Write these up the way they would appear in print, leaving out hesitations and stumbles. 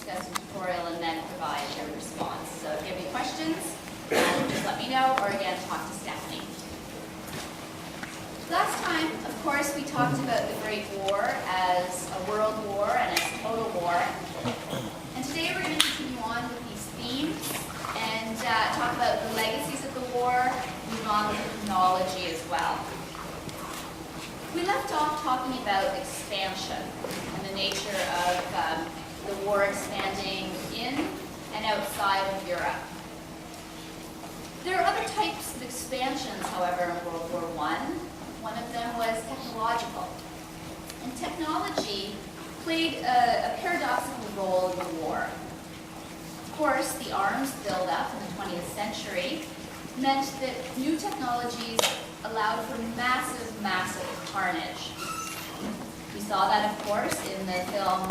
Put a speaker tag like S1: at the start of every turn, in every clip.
S1: discuss the tutorial and then provide your response. So if you have any questions, just let me know, or again, talk to Stephanie. Last time, of course, we talked about the Great War as a world war and as a total war. And today we're going to continue on with these themes and talk about the legacies of the war, move on with technology as well. We left off talking about expansion and the nature of the war expanding in and outside of Europe. There are other types of expansions, however, in World War I. One of them was technological. And technology played a paradoxical role in the war. Of course, the arms buildup in the 20th century meant that new technologies allowed for massive, massive carnage. We saw that, of course, in the film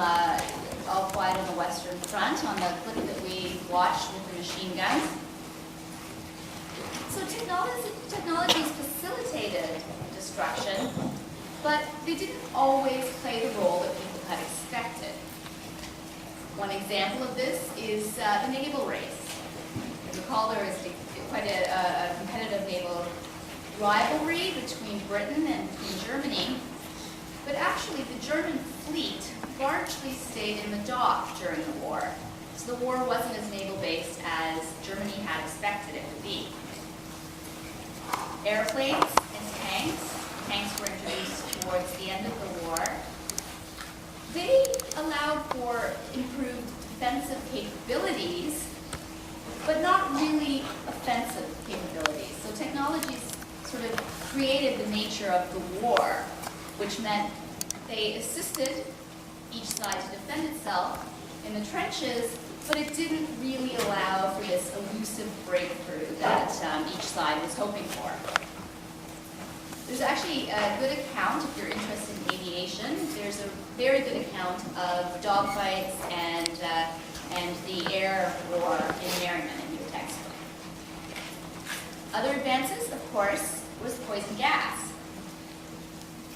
S1: All Quiet on the Western Front, on the clip that we watched with the machine guns. So technologies facilitated destruction, but they didn't always play the role that people had expected. One example of this is the naval race. As you recall, there was quite a competitive naval rivalry between Britain and between Germany, but actually the German fleet largely stayed in the dock during the war, so the war wasn't as naval-based as Germany had expected it to be. Airplanes and tanks were introduced towards the end of the war. They allowed for improved defensive capabilities, but not really offensive capabilities. So technologies sort of created the nature of the war, which meant they assisted each side to defend itself in the trenches, but it didn't really allow for this elusive breakthrough that each side was hoping for. There's actually a good account, if you're interested in aviation, there's a very good account of dogfights and the air war in Merriman in your textbook. Other advances, of course, was poison gas.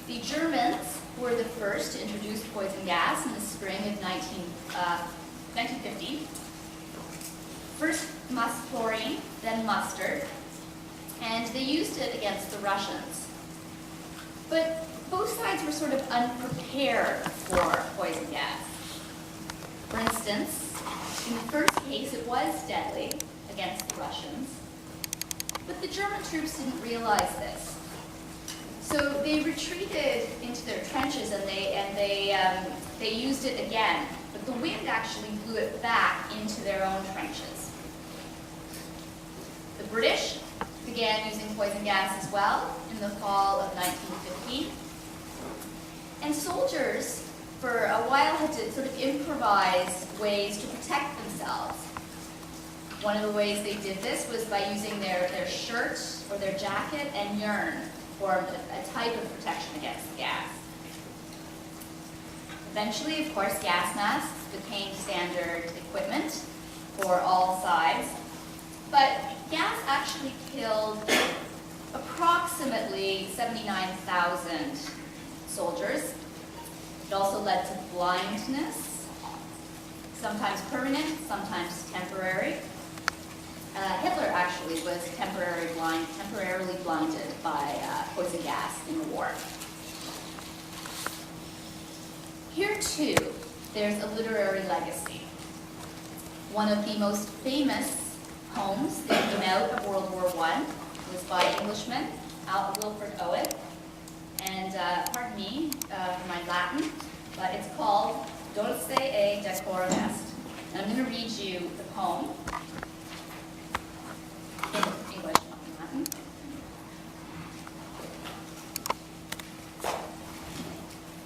S1: The Germans were the first to introduce poison gas in the spring of 1950. First chlorine, then mustard, and they used it against the Russians. But both sides were sort of unprepared for poison gas. For instance, in the first case, it was deadly against the Russians, but the German troops didn't realize this. So they retreated into their trenches and they used it again, but the wind actually blew it back into their own trenches. The British began using poison gas as well in the fall of 1915. And soldiers, for a while, had to sort of improvise ways to protect themselves. One of the ways they did this was by using their shirt or their jacket and urine formed a type of protection against the gas. Eventually, of course, gas masks became standard equipment for all sides, but gas actually killed approximately 79,000 soldiers. It also led to blindness, sometimes permanent, sometimes temporary. Hitler actually was temporarily blinded by poison gas in the war. Here too, there's a literary legacy. One of the most famous poems that came out of World War I was by Englishman Wilfred Owen, and pardon me for my Latin, but it's called Dulce et decorum est. And I'm going to read you the poem in English, not in Latin.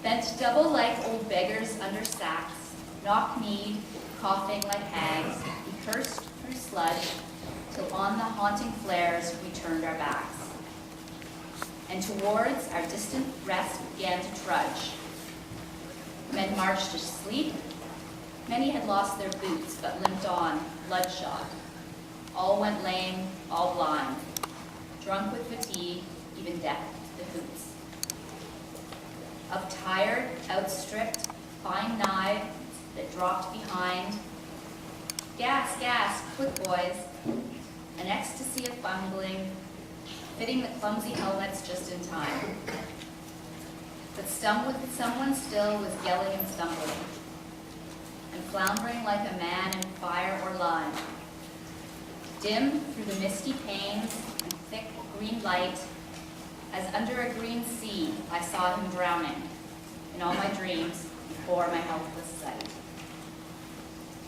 S1: Bent double like old beggars under sacks, knock-kneed, coughing like hags, we cursed through sludge, till on the haunting flares we turned our backs. And towards our distant rest began to trudge. Men marched to sleep. Many had lost their boots, but limped on, bloodshot. All went lame, all blind, drunk with fatigue, even deaf to the hoots. Of tired, outstripped, fine-knives, that dropped behind. Gas, gas, quick boys. An ecstasy of bungling, fitting the clumsy helmets just in time. But someone still was yelling and stumbling, and floundering like a man in fire or lime. Dim through the misty panes and thick green light, as under a green sea I saw him drowning in all my dreams before my helpless sight.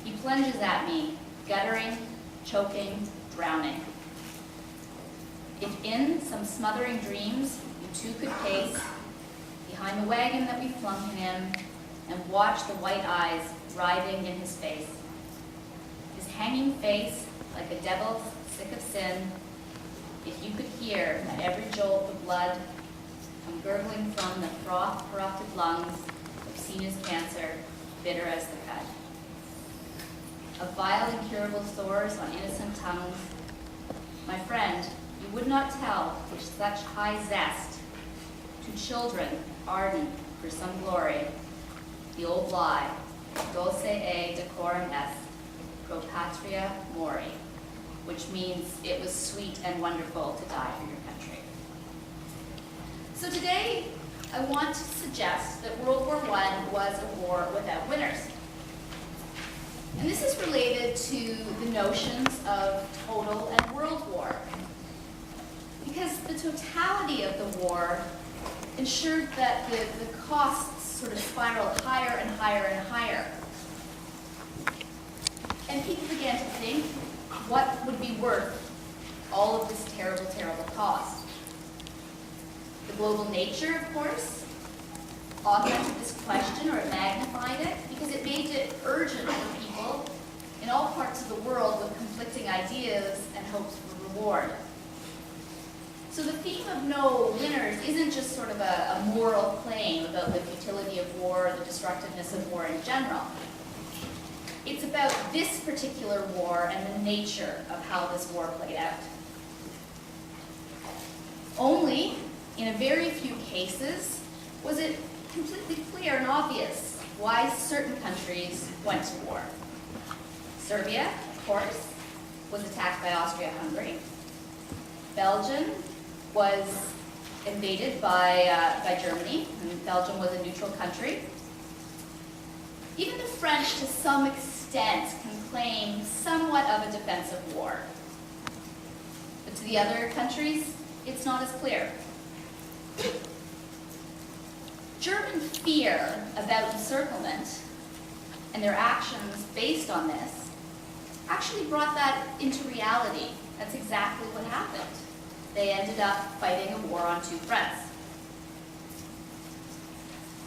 S1: He plunges at me, guttering, choking, drowning. If in some smothering dreams you too could pace behind the wagon that we flung him and watch the white eyes writhing in his face, his hanging face like a devil sick of sin, if you could hear at every jolt the blood come gurgling from the froth-corrupted lungs of Sina's cancer, bitter as the cud. Of vile incurable sores on innocent tongues, my friend, you would not tell with such high zest to children ardent for some glory, the old lie, dulce e decorum est, pro patria mori, which means it was sweet and wonderful to die for your country. So today, I want to suggest that World War I was a war without winners. And this is related to the notions of total and world war. Because the totality of the war ensured that the costs sort of spiraled higher and higher and higher. And people began to think, what would be worth all of this terrible, terrible cost? The global nature, of course, augmented this question, or it magnified it, because it made it urgent for people in all parts of the world with conflicting ideas and hopes for reward. So the theme of no winners isn't just sort of a moral claim about the futility of war, the destructiveness of war in general. It's about this particular war and the nature of how this war played out. Only in a very few cases was it completely clear and obvious why certain countries went to war. Serbia, of course, was attacked by Austria-Hungary. Belgium was invaded by Germany, and Belgium was a neutral country. Even the French, to some extent, can claim somewhat of a defensive war. But to the other countries, it's not as clear. German fear about encirclement and their actions based on this actually brought that into reality. That's exactly what happened. They ended up fighting a war on two fronts.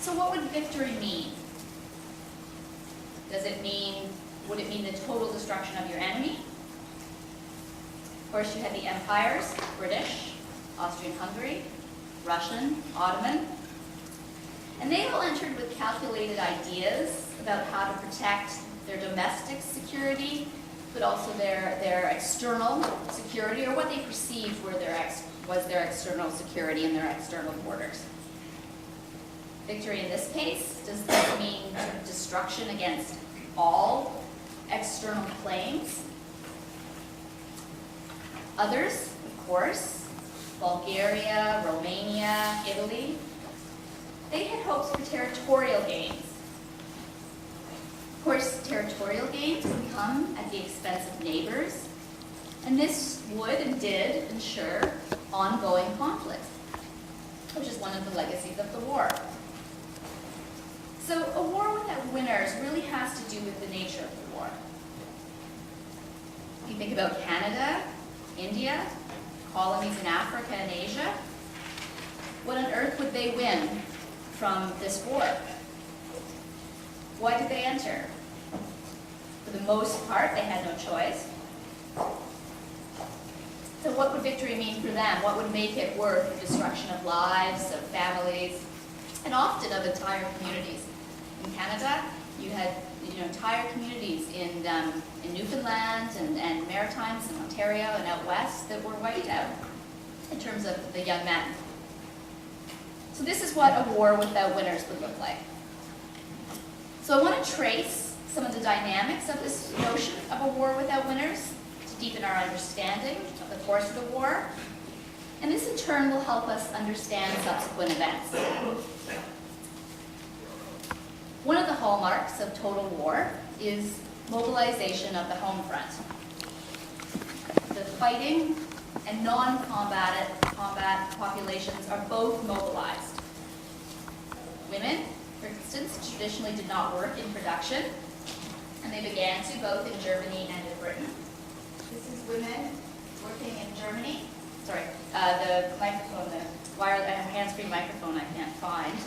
S1: So what would victory mean? Would it mean the total destruction of your enemy? Of course, you had the empires, British, Austrian-Hungary, Russian, Ottoman, and they all entered with calculated ideas about how to protect their domestic security, but also their external security, or what they perceived was their external security and their external borders. Victory in this case, does this mean sort of destruction against all external claims? Others, of course, Bulgaria, Romania, Italy, they had hopes for territorial gains. Of course, territorial gains would come at the expense of neighbors, and this would and did ensure ongoing conflict, which is one of the legacies of the war. So a war without winners really has to do with the nature of the war. If you think about Canada, India, colonies in Africa and Asia, what on earth would they win from this war? Why did they enter? For the most part, they had no choice. So what would victory mean for them? What would make it worth the destruction of lives, of families, and often of entire communities? In Canada, you had entire communities in Newfoundland and Maritimes and Ontario and out west that were wiped out in terms of the young men. So this is what a war without winners would look like. So I want to trace some of the dynamics of this notion of a war without winners, to deepen our understanding of the course of the war. And this in turn will help us understand subsequent events. One of the hallmarks of total war is mobilization of the home front. The fighting and non-combat populations are both mobilized. Women, for instance, traditionally did not work in production, and they began to both in Germany and in Britain. This is women working in Germany. Sorry, the microphone, the hands-free microphone I can't find.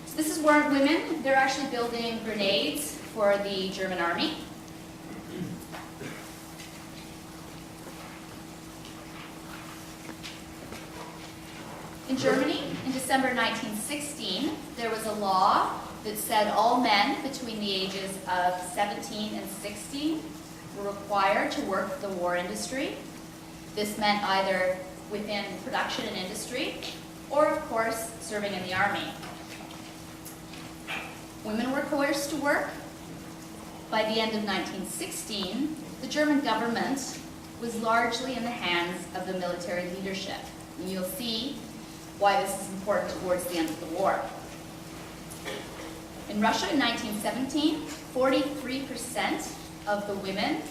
S1: So this is where women, they're actually building grenades for the German army. In Germany, in December 1916, there was a law that said all men between the ages of 17 and 16 were required to work the war industry. This meant either within production and industry, or of course, serving in the army. Women were coerced to work. By the end of 1916, the German government was largely in the hands of the military leadership. And you'll see why this is important towards the end of the war. In Russia in 1917, 43% of the women,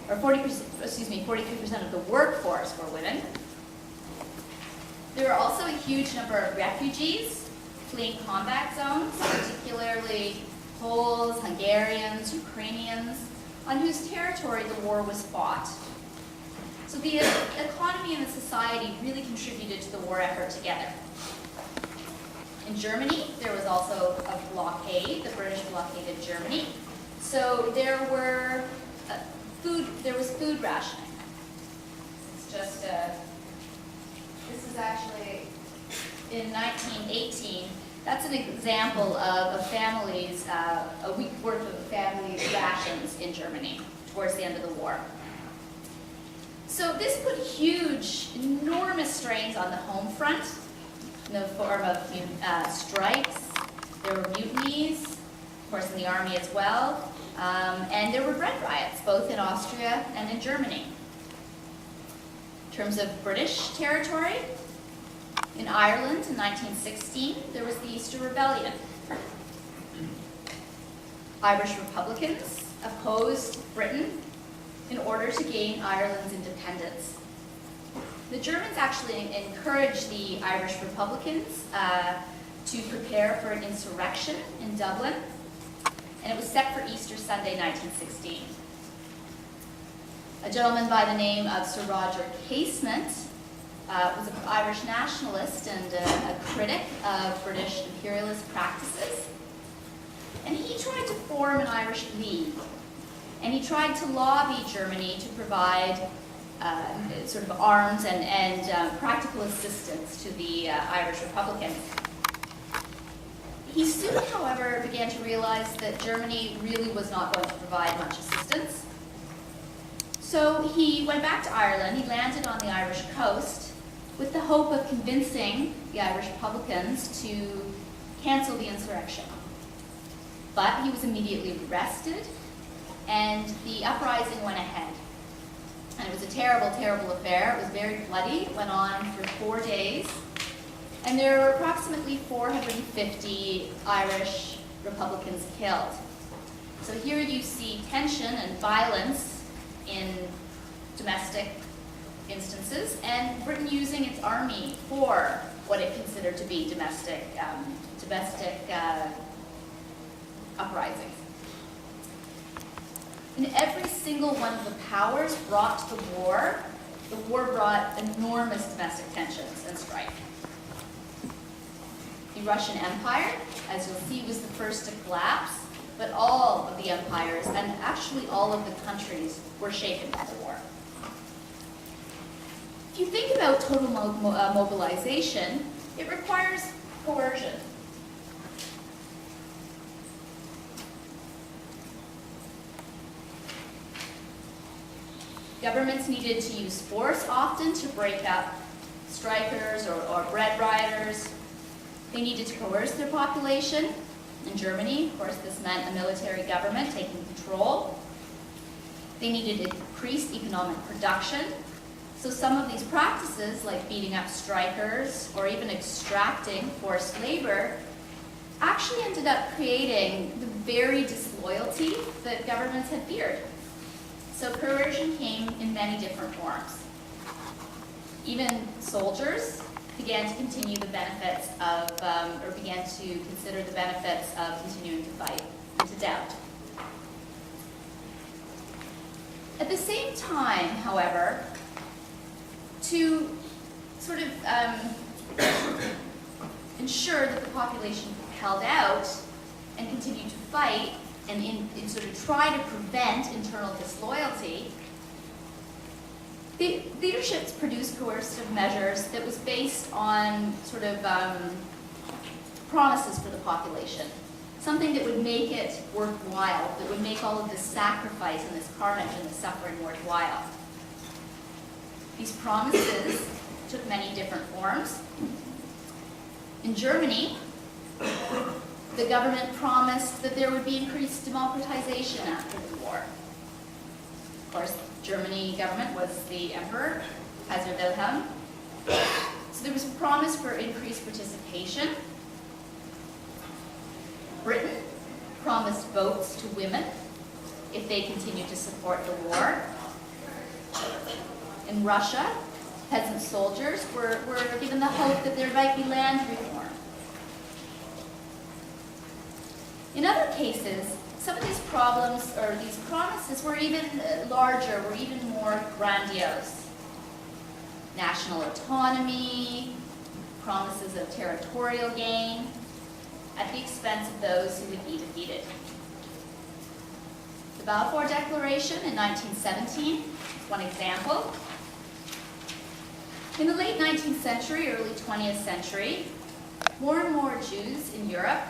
S1: or 43% of the workforce were women. There were also a huge number of refugees fleeing combat zones, particularly Poles, Hungarians, Ukrainians, on whose territory the war was fought. So the economy and the society really contributed to the war effort together. In Germany, there was also a blockade. The British blockaded Germany. So there was food rationing. It's just this is actually in 1918. That's an example of a family's, a week's worth of family rations in Germany towards the end of the war. So this put huge, enormous strains on the home front in the form of strikes. There were mutinies, of course, in the army as well. And there were bread riots, both in Austria and in Germany. In terms of British territory, in Ireland in 1916, there was the Easter Rebellion. Irish Republicans opposed Britain in order to gain Ireland's independence. The Germans actually encouraged the Irish Republicans to prepare for an insurrection in Dublin, and it was set for Easter Sunday, 1916. A gentleman by the name of Sir Roger Casement was an Irish nationalist and a critic of British imperialist practices. And he tried to form an Irish League. And he tried to lobby Germany to provide sort of arms and practical assistance to the Irish Republicans. He soon, however, began to realize that Germany really was not going to provide much assistance. So he went back to Ireland. He landed on the Irish coast with the hope of convincing the Irish Republicans to cancel the insurrection. But he was immediately arrested, and the uprising went ahead. And it was a terrible, terrible affair. It was very bloody. It went on for 4 days. And there were approximately 450 Irish Republicans killed. So here you see tension and violence in domestic instances, and Britain using its army for what it considered to be domestic uprisings. And every single one of the powers brought to the war brought enormous domestic tensions and strife. The Russian Empire, as you'll see, was the first to collapse, but all of the empires, and actually all of the countries, were shaken by the war. If you think about total mobilization, it requires coercion. Governments needed to use force often to break up strikers or bread rioters. They needed to coerce their population. In Germany, of course, this meant a military government taking control. They needed increased economic production. So some of these practices, like beating up strikers or even extracting forced labor, actually ended up creating the very disloyalty that governments had feared. So coercion came in many different forms. Even soldiers began to continue the benefits of, or began to consider the benefits of continuing to fight into doubt. At the same time, however, to sort of ensure that the population held out and continued to fight and in sort of try to prevent internal disloyalty, the leaderships produced coercive measures that was based on sort of promises for the population, something that would make it worthwhile, that would make all of this sacrifice and this carnage and this suffering worthwhile. These promises took many different forms. In Germany, the government promised that there would be increased democratization after the war. Of course, Germany government was the emperor, Kaiser Wilhelm. So there was a promise for increased participation. Britain promised votes to women if they continued to support the war. In Russia, peasant soldiers were given the hope that there might be land reform. In other cases, some of these problems, or these promises, were even larger, were even more grandiose. National autonomy, promises of territorial gain, at the expense of those who would be defeated. The Balfour Declaration in 1917 is one example. In the late 19th century, early 20th century, more and more Jews in Europe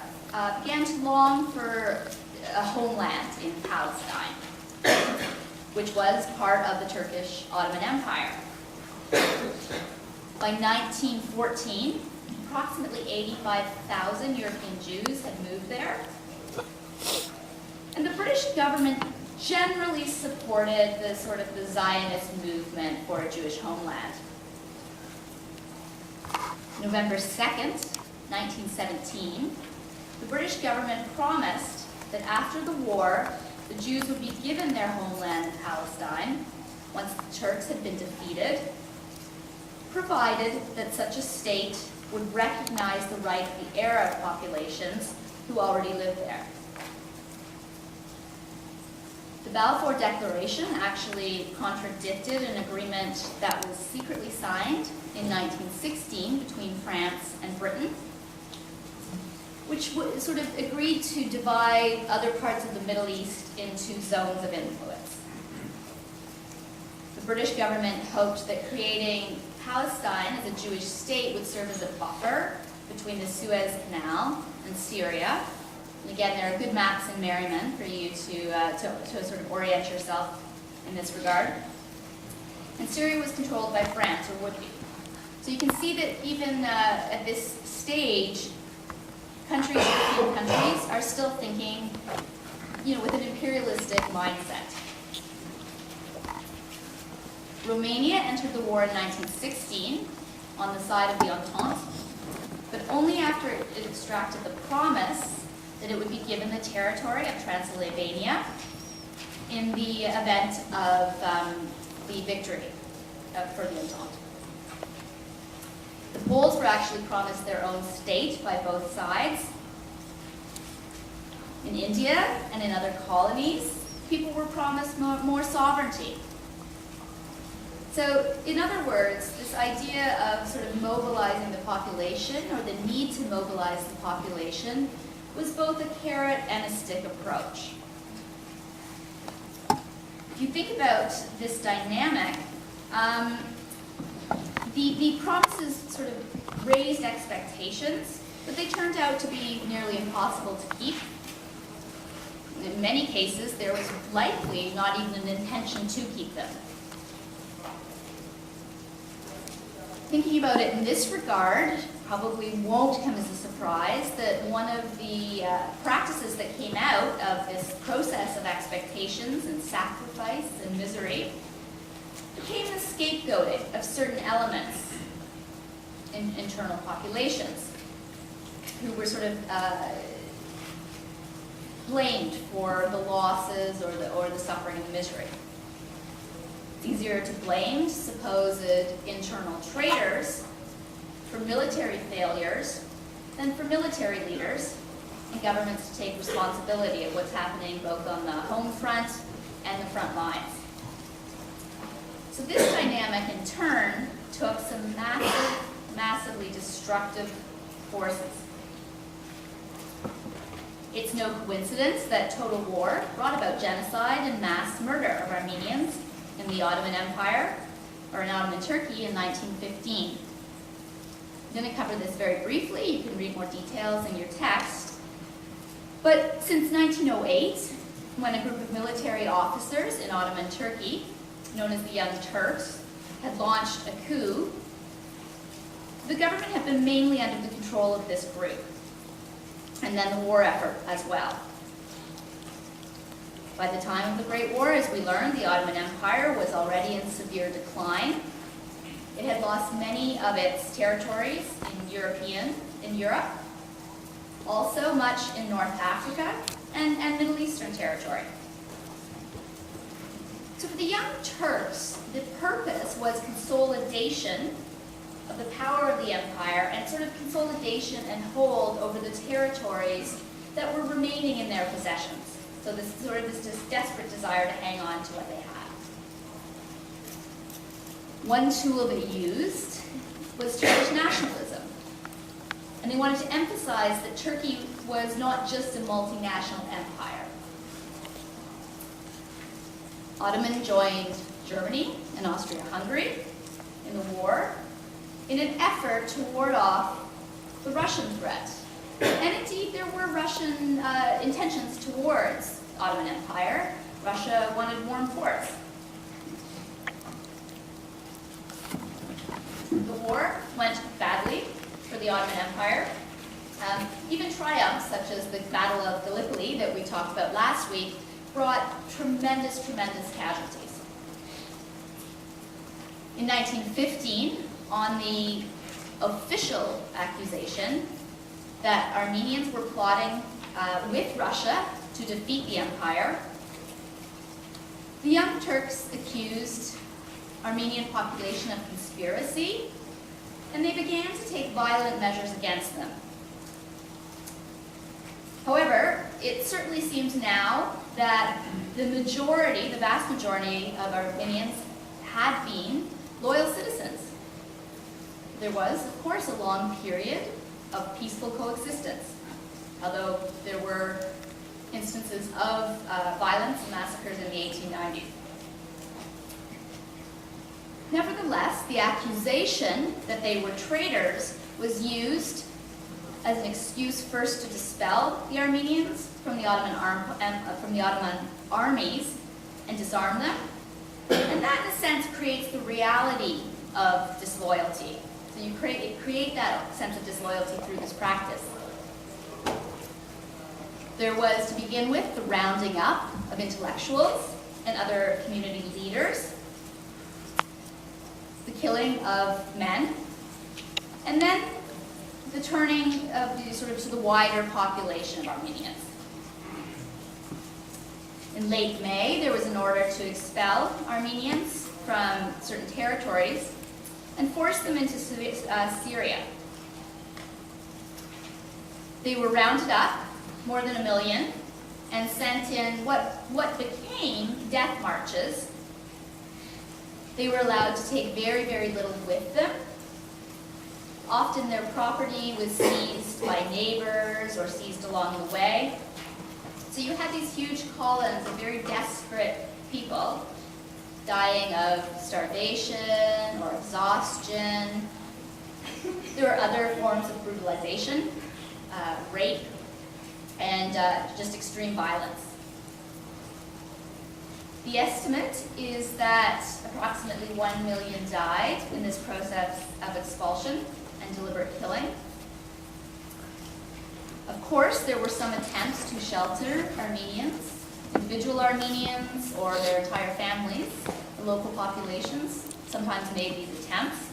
S1: began to long for a homeland in Palestine, which was part of the Turkish Ottoman Empire. By 1914, approximately 85,000 European Jews had moved there. And the British government generally supported the sort of the Zionist movement for a Jewish homeland. November 2nd, 1917, the British government promised that after the war, the Jews would be given their homeland in Palestine once the Turks had been defeated, provided that such a state would recognize the right of the Arab populations who already lived there. The Balfour Declaration actually contradicted an agreement that was secretly signed in 1916 between France and Britain, which sort of agreed to divide other parts of the Middle East into zones of influence. The British government hoped that creating Palestine as a Jewish state would serve as a buffer between the Suez Canal and Syria. And again, there are good maps in Merriman for you to sort of orient yourself in this regard. And Syria was controlled by France, or would be. So you can see that even at this stage, European countries are still thinking, with an imperialistic mindset. Romania entered the war in 1916 on the side of the Entente, but only after it extracted the promise that it would be given the territory of Transylvania in the event of the victory for the Entente. The Poles were actually promised their own state by both sides. In India and in other colonies, people were promised more sovereignty. So, in other words, this idea of sort of mobilizing the population, or the need to mobilize the population, was both a carrot and a stick approach. If you think about this dynamic, the promises sort of raised expectations, but they turned out to be nearly impossible to keep. In many cases, there was likely not even an intention to keep them. Thinking about it in this regard, probably won't come as a surprise that one of the practices that came out of this process of expectations and sacrifice and misery became the scapegoating of certain elements in internal populations who were sort of blamed for the losses or the suffering and the misery. It's easier to blame supposed internal traitors for military failures than for military leaders and governments to take responsibility of what's happening both on the home front and the front lines. So this dynamic in turn took some massively destructive forces. It's no coincidence that total war brought about genocide and mass murder of Armenians in the Ottoman Empire, or in Ottoman Turkey in 1915. I'm going to cover this very briefly. You can read more details in your text. But since 1908, when a group of military officers in Ottoman Turkey, known as the Young Turks, had launched a coup, the government had been mainly under the control of this group, and then the war effort as well. By the time of the Great War, as we learned, the Ottoman Empire was already in severe decline. It had lost many of its territories in Europe, also much in North Africa and Middle Eastern territory. So for the Young Turks, the purpose was consolidation of the power of the empire and sort of consolidation and hold over the territories that were remaining in their possessions. So this desperate desire to hang on to what they had. One tool they used was Turkish nationalism. And they wanted to emphasize that Turkey was not just a multinational empire. Ottoman joined Germany and Austria-Hungary in the war in an effort to ward off the Russian threat. And indeed, there were Russian intentions towards the Ottoman Empire. Russia wanted warm ports. The war went badly for the Ottoman Empire. Even triumphs, such as the Battle of Gallipoli that we talked about last week, brought tremendous casualties. In 1915, on the official accusation that Armenians were plotting with Russia to defeat the empire, the Young Turks accused Armenian population of conspiracy, and they began to take violent measures against them. However, it certainly seems now that the vast majority of Armenians had been loyal citizens. There was, of course, a long period of peaceful coexistence, although there were instances of violence and massacres in the 1890s. Nevertheless, the accusation that they were traitors was used as an excuse first to dispel the Armenians from the Ottoman armies and disarm them, and that, in a sense, creates the reality of disloyalty. So you create that sense of disloyalty through this practice. There was, to begin with, the rounding up of intellectuals and other community leaders, the killing of men, and then the turning of to the wider population of Armenians. In late May, there was an order to expel Armenians from certain territories and force them into Syria. They were rounded up, more than 1 million, and sent in what became death marches. They were allowed to take very little with them. Often their property was seized by neighbors or seized along the way. So you had these huge columns of very desperate people dying of starvation or exhaustion. There were other forms of brutalization, rape, and just extreme violence. The estimate is that approximately 1 million died in this process of expulsion and deliberate killing. Of course, there were some attempts to shelter Armenians, individual Armenians or their entire families. The local populations sometimes made these attempts.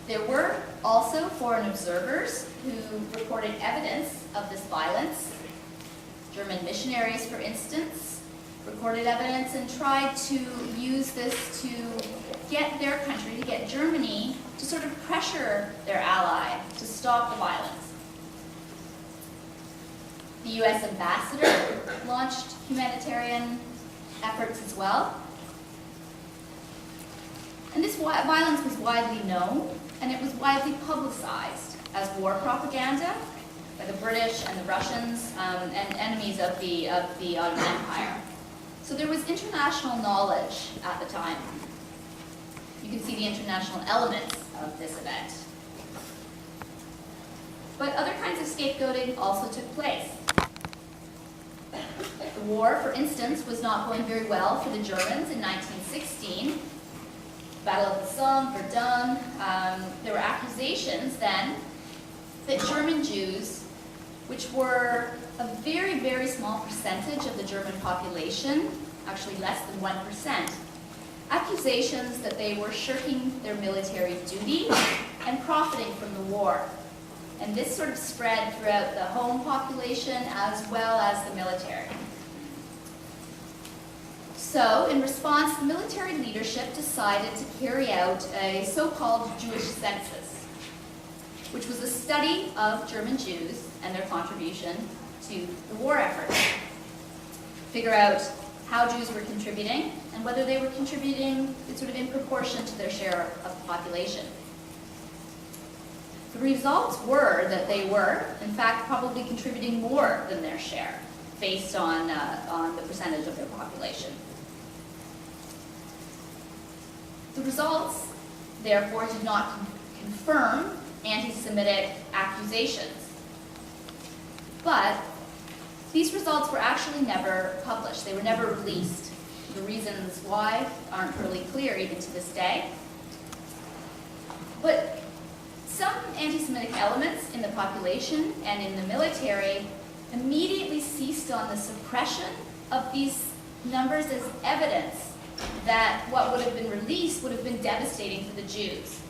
S1: There were also foreign observers who reported evidence of this violence. German missionaries, for instance, recorded evidence and tried to use this to get their country, to get Germany, to sort of pressure their ally to stop the violence. The U.S. ambassador launched humanitarian efforts as well. And this violence was widely known, and it was widely publicized as war propaganda by the British and the Russians and enemies of the Ottoman Empire. So there was international knowledge at the time. You can see the international elements of this event. But other kinds of scapegoating also took place. The war, for instance, was not going very well for the Germans in 1916. Battle of the Somme, Verdun. There were accusations then that German Jews, which were a very, very small percentage of the German population, actually less than 1%, accusations that they were shirking their military duty and profiting from the war. And this sort of spread throughout the home population as well as the military. So, in response, the military leadership decided to carry out a so-called Jewish census, which was a study of German Jews and their contribution to the war effort. Figure out how Jews were contributing and whether they were contributing sort of in proportion to their share of the population. The results were that they were, in fact, probably contributing more than their share based on the percentage of their population. The results, therefore, did not confirm anti-Semitic accusations. But these results were actually never published. They were never released. The reasons why aren't really clear even to this day. But some anti-Semitic elements in the population and in the military immediately seized on the suppression of these numbers as evidence that what would have been released would have been devastating for the Jews.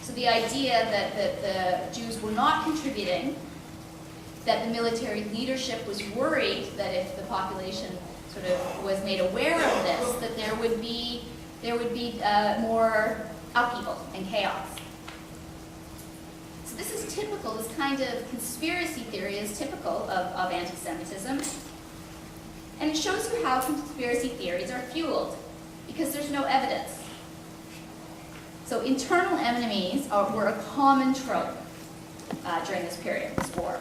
S1: So the idea that the Jews were not contributing, that the military leadership was worried that if the population sort of was made aware of this, that there would be more upheaval and chaos. So this is typical, this kind of conspiracy theory is typical of anti-Semitism. And it shows you how conspiracy theories are fueled, because there's no evidence. So internal enemies were a common trope during this period, this war.